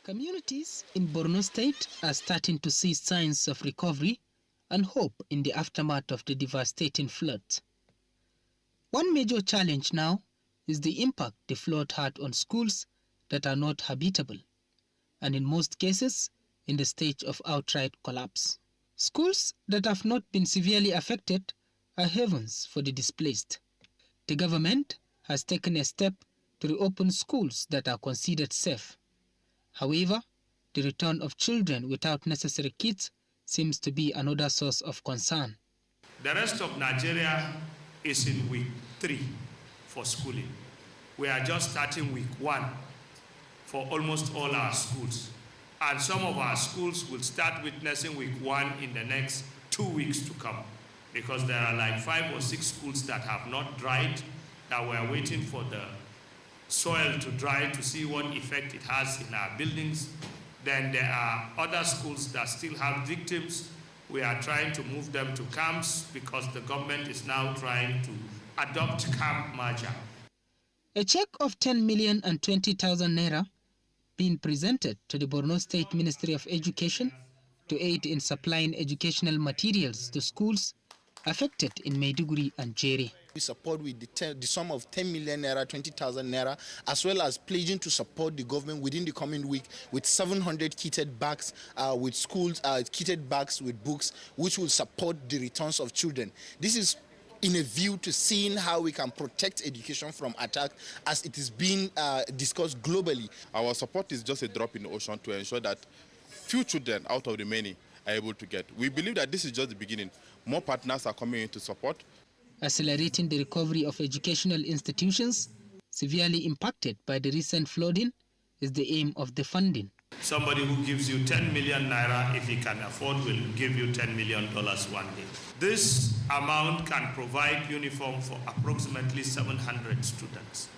Communities in Borno State are starting to see signs of recovery and hope in the aftermath of the devastating floods. One major challenge now is the impact the flood had on schools that are not habitable, and in most cases, in the stage of outright collapse. Schools that have not been severely affected are havens for the displaced. The government has taken a step to reopen schools that are considered safe. However, the return of children without necessary kits seems to be another source of concern. The rest of Nigeria is in week 3 for schooling. We are just starting week 1 for almost all our schools. And some of our schools will start witnessing week 1 in the next 2 weeks to come, because there are like 5 or 6 schools that have not dried, that we are waiting for the soil to dry to see what effect it has in our buildings. Then there are other schools that still have victims. We are trying to move them to camps because the government is now trying to adopt camp measure. A check of 10,020,000 naira being presented to the Borno State Ministry of Education to aid in supplying educational materials to schools affected in Maiduguri and Jere. We support with the sum of 10 million naira, 20,000 naira, as well as pledging to support the government within the coming week with 700 kitted bags with schools, kitted bags with books, which will support the returns of children. This is in a view to seeing how we can protect education from attack, as it is being discussed globally. Our support is just a drop in the ocean to ensure that few children out of the many are able to get. We believe that this is just the beginning. More partners are coming in to support. Accelerating the recovery of educational institutions severely impacted by the recent flooding is the aim of the funding. Somebody who gives you 10 million naira, if he can afford, will give you $10 million one day. This amount can provide uniform for approximately 700 students.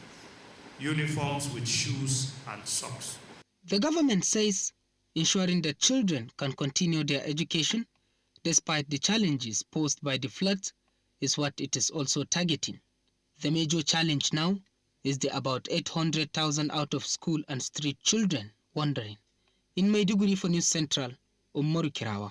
Uniforms with shoes and socks. The government says ensuring that children can continue their education despite the challenges posed by the floods is what it is also targeting. The major challenge now is the about 800,000 out of school and street children wandering. In Maiduguri for News Central, Umaru Kirawa.